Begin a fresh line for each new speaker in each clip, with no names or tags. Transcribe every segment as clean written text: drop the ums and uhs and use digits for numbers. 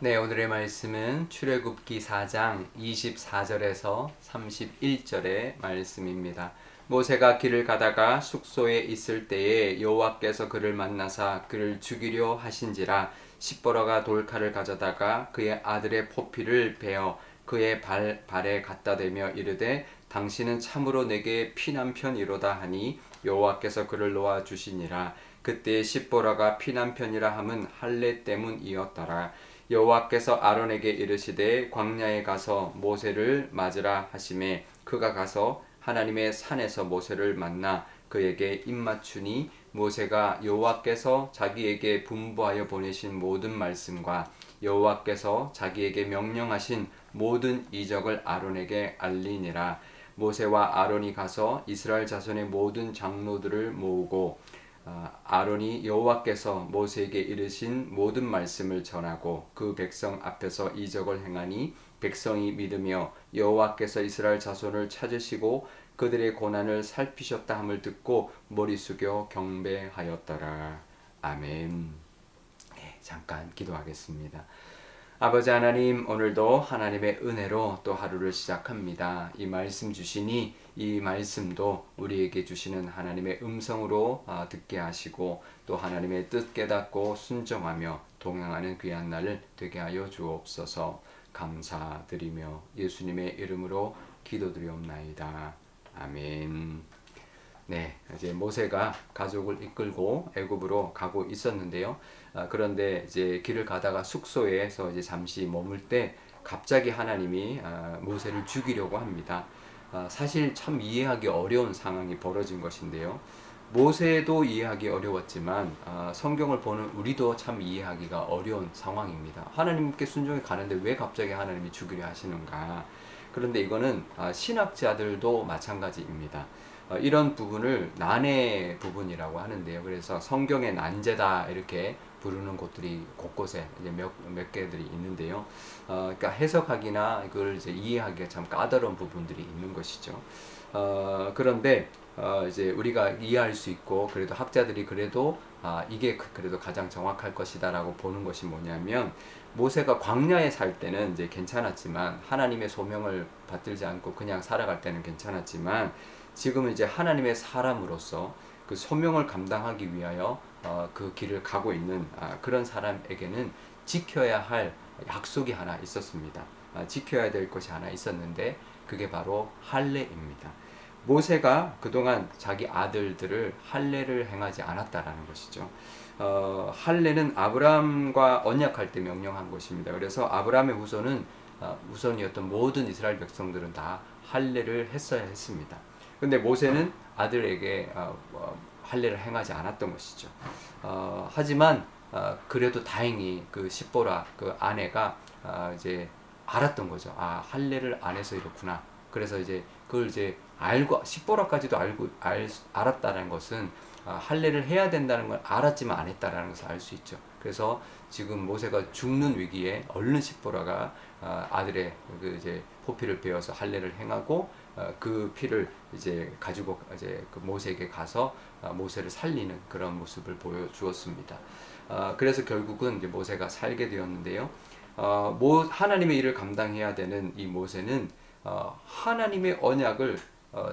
네, 오늘의 말씀은 출애굽기 4장 24절에서 31절의 말씀입니다. 모세가 길을 가다가 숙소에 있을 때에 여호와께서 그를 만나사 그를 죽이려 하신지라. 십보라가 돌칼을 가져다가 그의 아들의 포피를 베어 그의 발에 갖다 대며 이르되 당신은 참으로 내게 피난편이로다 하니 여호와께서 그를 놓아 주시니라. 그때 십보라가 피난편이라 함은 할례 때문이었더라. 여호와께서 아론에게 이르시되 광야에 가서 모세를 맞으라 하시매 그가 가서 하나님의 산에서 모세를 만나 그에게 입맞추니 모세가 여호와께서 자기에게 분부하여 보내신 모든 말씀과 여호와께서 자기에게 명령하신 모든 이적을 아론에게 알리니라. 모세와 아론이 가서 이스라엘 자손의 모든 장로들을 모으고 아론이 여호와께서 모세에게 이르신 모든 말씀을 전하고 그 백성 앞에서 이적을 행하니 백성이 믿으며 여호와께서 이스라엘 자손을 찾으시고 그들의 고난을 살피셨다 함을 듣고 머리 숙여 경배하였더라. 아멘. 네, 잠깐 기도하겠습니다. 아버지 하나님, 오늘도 하나님의 은혜로 또 하루를 시작합니다. 이 말씀 주시니 이 말씀도 우리에게 주시는 하나님의 음성으로 듣게 하시고 또 하나님의 뜻 깨닫고 순종하며 동행하는 귀한 날 되게 하여 주옵소서. 감사드리며 예수님의 이름으로 기도드리옵나이다. 아멘. 네, 이제 모세가 가족을 이끌고 애굽으로 가고 있었는데요. 그런데 이제 길을 가다가 숙소에서 이제 잠시 머물 때 갑자기 하나님이 모세를 죽이려고 합니다. 사실 참 이해하기 어려운 상황이 벌어진 것인데요. 모세도 이해하기 어려웠지만 성경을 보는 우리도 참 이해하기가 어려운 상황입니다. 하나님께 순종해 가는데 왜 갑자기 하나님이 죽이려 하시는가? 그런데 이거는 신학자들도 마찬가지입니다. 이런 부분을 난의 부분이라고 하는데요. 그래서 성경의 난제다 이렇게 부르는 곳들이 곳곳에 이제 몇 개들이 있는데요. 그러니까 해석하기나 이걸 이제 이해하기가 참 까다로운 부분들이 있는 것이죠. 그런데 이제 우리가 이해할 수 있고 그래도 학자들이 그래도 이게 그래도 가장 정확할 것이다라고 보는 것이 뭐냐면 모세가 광야에 살 때는 이제 괜찮았지만 하나님의 소명을 받들지 않고 그냥 살아갈 때는 괜찮았지만 지금은 이제 하나님의 사람으로서 그 소명을 감당하기 위하여 그 길을 가고 있는 그런 사람에게는 지켜야 할 약속이 하나 있었습니다. 지켜야 될 것이 하나 있었는데 그게 바로 할례입니다. 모세가 그동안 자기 아들들을 할례를 행하지 않았다라는 것이죠. 할례는 아브라함과 언약할 때 명령한 것입니다. 그래서 아브라함의 후손이었던 모든 이스라엘 백성들은 다 할례를 했어야 했습니다. 근데 모세는 아들에게 할례를 행하지 않았던 것이죠. 하지만 그래도 다행히 그 십보라 그 아내가 이제 알았던 거죠. 할례를 안 해서 이렇구나. 그래서 이제 그걸 이제 알고 십보라까지도 알았다는 것은 할례를 해야 된다는 걸 알았지만 안 했다라는 것을 알 수 있죠. 그래서 지금 모세가 죽는 위기에 얼른 십보라가 아들의 그 이제 포피를 베어서 할례를 행하고 그 피를 이제 가지고 이제 그 모세에게 가서 모세를 살리는 그런 모습을 보여주었습니다. 그래서 결국은 이제 모세가 살게 되었는데요. 하나님의 일을 감당해야 되는 이 모세는 하나님의 언약을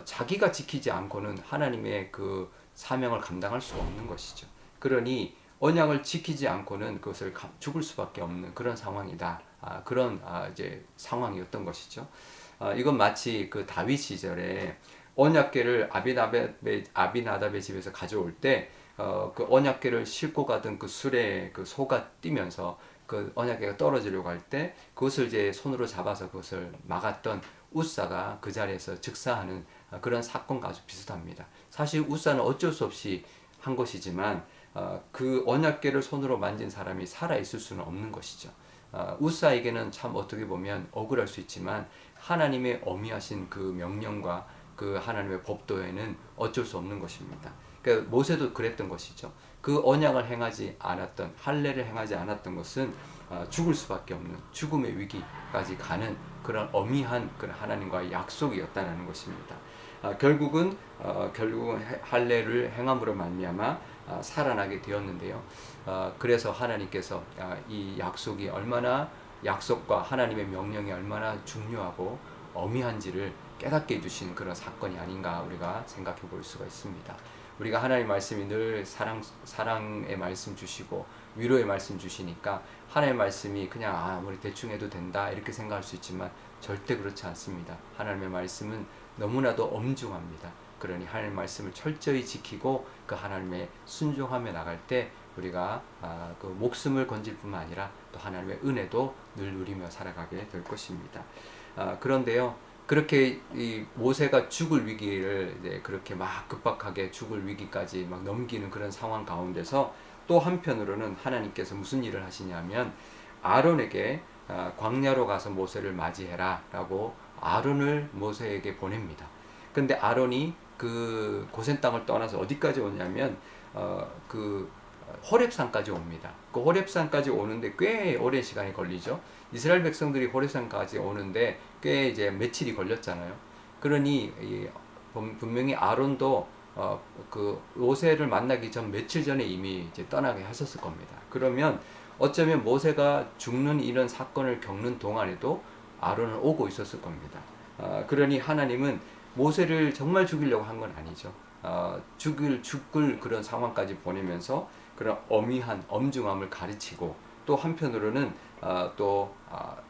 자기가 지키지 않고는 하나님의 그 사명을 감당할 수가 없는 것이죠. 그러니 언약을 지키지 않고는 그것을 죽을 수밖에 없는 그런 상황이다. 그런 이제 상황이었던 것이죠. 이건 마치 그 다윗 시절에 언약궤를 아비나답의 집에서 가져올 때 그 언약궤를 싣고 가던 그 술에 그 소가 뛰면서 그 언약궤가 떨어지려고 할 때 그것을 이제 손으로 잡아서 그것을 막았던 우사가 그 자리에서 즉사하는 그런 사건과 아주 비슷합니다. 사실 우사는 어쩔 수 없이 한 것이지만 그 언약궤를 손으로 만진 사람이 살아있을 수는 없는 것이죠. 우사에게는 참 어떻게 보면 억울할 수 있지만 하나님의 어미하신 그 명령과 그 하나님의 법도에는 어쩔 수 없는 것입니다. 그러니까 모세도 그랬던 것이죠. 그 언약을 행하지 않았던 할례를 행하지 않았던 것은 죽을 수밖에 없는 죽음의 위기까지 가는 그런 어미한 그런 하나님과의 약속이었다는 것입니다. 결국은 할례를 행함으로 말미암아 살아나게 되었는데요. 그래서 하나님께서 이 약속이 얼마나 약속과 하나님의 명령이 얼마나 중요하고 어미한지를 깨닫게 해주신 그런 사건이 아닌가 우리가 생각해 볼 수가 있습니다. 우리가 하나님 말씀이 늘 사랑의 말씀 주시고 위로의 말씀 주시니까 하나님의 말씀이 그냥 우리 대충 해도 된다 이렇게 생각할 수 있지만 절대 그렇지 않습니다. 하나님의 말씀은 너무나도 엄중합니다. 그러니 하나님의 말씀을 철저히 지키고 그 하나님의 순종하며 나갈 때 우리가 그 목숨을 건질 뿐만 아니라 또 하나님의 은혜도 늘 누리며 살아가게 될 것입니다. 그런데요, 그렇게 이 모세가 죽을 위기를 이제 그렇게 막 급박하게 죽을 위기까지 막 넘기는 그런 상황 가운데서 또 한편으로는 하나님께서 무슨 일을 하시냐면 아론에게 광야로 가서 모세를 맞이해라 라고 아론을 모세에게 보냅니다. 근데 아론이 그 고센 땅을 떠나서 어디까지 오냐면 그 호렙산까지 옵니다. 그 호렙산까지 오는데 꽤 오랜 시간이 걸리죠. 이스라엘 백성들이 호렙산까지 오는데 꽤 이제 며칠이 걸렸잖아요. 그러니 분명히 아론도 그 모세를 만나기 전 며칠 전에 이미 이제 떠나게 하셨을 겁니다. 그러면 어쩌면 모세가 죽는 이런 사건을 겪는 동안에도 아론은 오고 있었을 겁니다. 그러니 하나님은 모세를 정말 죽이려고 한 건 아니죠. 죽을 그런 상황까지 보내면서 그런 어미한 엄중함을 가르치고 또 한편으로는 또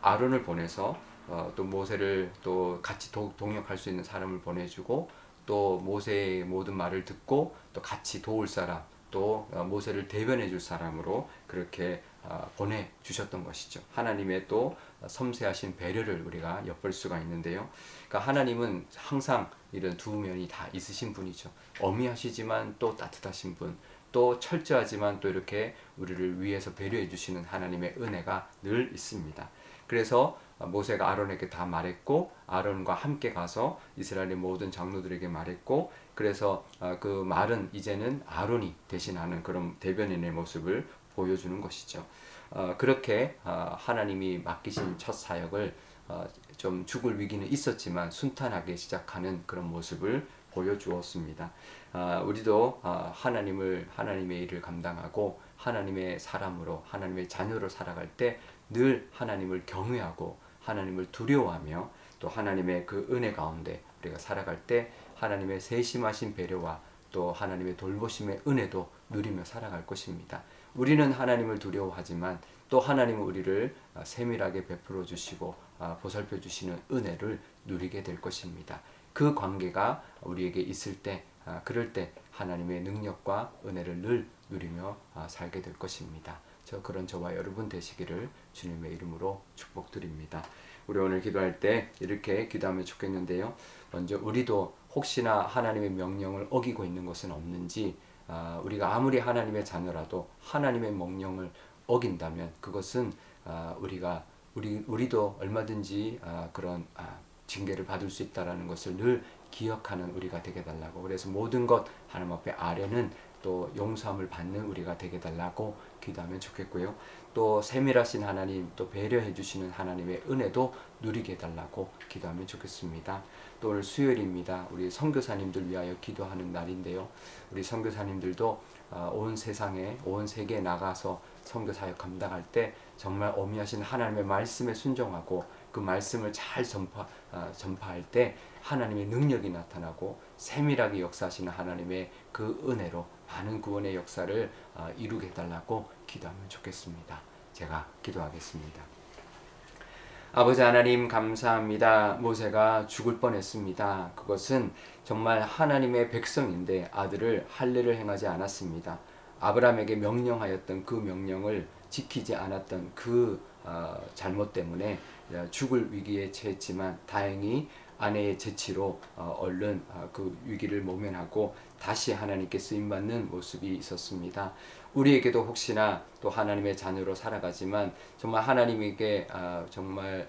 아론을 보내서 또 모세를 또 같이 동역할 수 있는 사람을 보내주고 또 모세의 모든 말을 듣고 또 같이 도울 사람 또 모세를 대변해 줄 사람으로 그렇게 보내주셨던 것이죠. 하나님의 또 섬세하신 배려를 우리가 엿볼 수가 있는데요. 그러니까 하나님은 항상 이런 두 면이 다 있으신 분이죠. 어미하시지만 또 따뜻하신 분, 또 철저하지만 또 이렇게 우리를 위해서 배려해 주시는 하나님의 은혜가 늘 있습니다. 그래서 모세가 아론에게 다 말했고 아론과 함께 가서 이스라엘의 모든 장로들에게 말했고 그래서 그 말은 이제는 아론이 대신하는 그런 대변인의 모습을 보여주는 것이죠. 그렇게 하나님이 맡기신 첫 사역을 좀 죽을 위기는 있었지만 순탄하게 시작하는 그런 모습을 보여주었습니다. 우리도 하나님의 일을 감당하고 하나님의 사람으로 하나님의 자녀로 살아갈 때 늘 하나님을 경외하고 하나님을 두려워하며 또 하나님의 그 은혜 가운데 우리가 살아갈 때 하나님의 세심하신 배려와 또 하나님의 돌보심의 은혜도 누리며 살아갈 것입니다. 우리는 하나님을 두려워하지만 또 하나님은 우리를 세밀하게 베풀어 주시고 보살펴 주시는 은혜를 누리게 될 것입니다. 그 관계가 우리에게 있을 때 그럴 때 하나님의 능력과 은혜를 늘 누리며 살게 될 것입니다. 그런 저와 여러분 되시기를 주님의 이름으로 축복드립니다. 우리 오늘 기도할 때 이렇게 기도하면 좋겠는데요. 먼저 우리도 혹시나 하나님의 명령을 어기고 있는 것은 없는지 우리가 아무리 하나님의 자녀라도 하나님의 명령을 어긴다면 그것은 우리도 얼마든지 그런 징계를 받을 수 있다라는 것을 늘 기억하는 우리가 되게 달라고. 그래서 모든 것 하나님 앞에 아뢰는 또 용서함을 받는 우리가 되게 달라고 기도하면 좋겠고요. 또 세밀하신 하나님 또 배려해 주시는 하나님의 은혜도 누리게 해달라고 기도하면 좋겠습니다. 또 오늘 수요일입니다. 우리 선교사님들 위하여 기도하는 날인데요. 우리 선교사님들도 온 세상에 온 세계에 나가서 선교 사역 감당할 때 정말 어미하신 하나님의 말씀에 순종하고 그 말씀을 잘 전파할 때 하나님의 능력이 나타나고 세밀하게 역사하시는 하나님의 그 은혜로 많은 구원의 역사를 이루게 해달라고 기도하면 좋겠습니다. 제가 기도하겠습니다. 아버지 하나님 감사합니다. 모세가 죽을 뻔했습니다. 그것은 정말 하나님의 백성인데 아들을 할례를 행하지 않았습니다. 아브라함에게 명령하였던 그 명령을 지키지 않았던 그 잘못 때문에 죽을 위기에 처했지만 다행히 아내의 재치로 얼른 그 위기를 모면하고 다시 하나님께 쓰임받는 모습이 있었습니다. 우리에게도 혹시나 또 하나님의 자녀로 살아가지만 정말 하나님에게 정말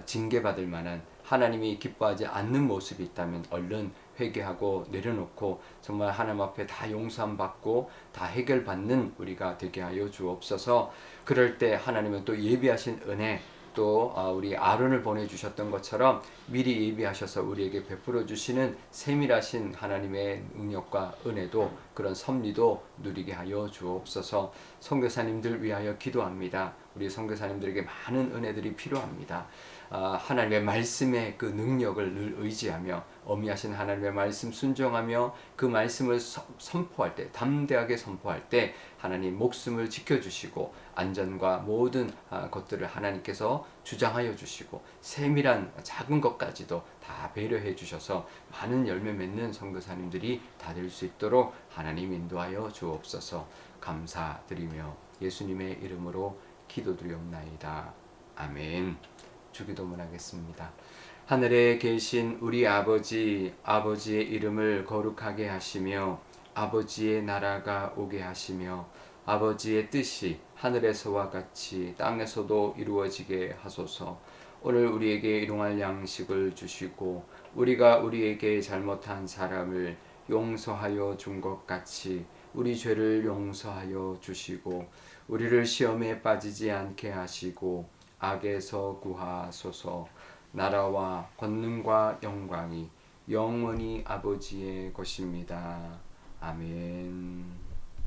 징계받을 만한 하나님이 기뻐하지 않는 모습이 있다면 얼른 회개하고 내려놓고 정말 하나님 앞에 다 용서함 받고 다 해결받는 우리가 되게 하여 주옵소서. 그럴 때 하나님은 또 예비하신 은혜 또 우리 아론을 보내주셨던 것처럼 미리 예비하셔서 우리에게 베풀어 주시는 세밀하신 하나님의 능력과 은혜도 그런 섭리도 누리게 하여 주옵소서. 선교사님들 위하여 기도합니다. 우리 선교사님들에게 많은 은혜들이 필요합니다. 하나님의 말씀의 그 능력을 늘 의지하며 어미하신 하나님의 말씀 순종하며 그 말씀을 선포할 때, 담대하게 선포할 때 하나님 목숨을 지켜주시고 안전과 모든 것들을 하나님께서 주장하여 주시고 세밀한 작은 것까지도 다 배려해 주셔서 많은 열매 맺는 선교사님들이 다 될 수 있도록 하나님 인도하여 주옵소서. 감사드리며 예수님의 이름으로 기도드리옵나이다. 아멘. 주기도문 하겠습니다. 하늘에 계신 우리 아버지, 아버지의 이름을 거룩하게 하시며 아버지의 나라가 오게 하시며 아버지의 뜻이 하늘에서와 같이 땅에서도 이루어지게 하소서. 오늘 우리에게 일용할 양식을 주시고 우리가 우리에게 잘못한 사람을 용서하여 준 것 같이 우리 죄를 용서하여 주시고 우리를 시험에 빠지지 않게 하시고 악에서 구하소서. 나라와 권능과 영광이 영원히 아버지의 것입니다. 아멘.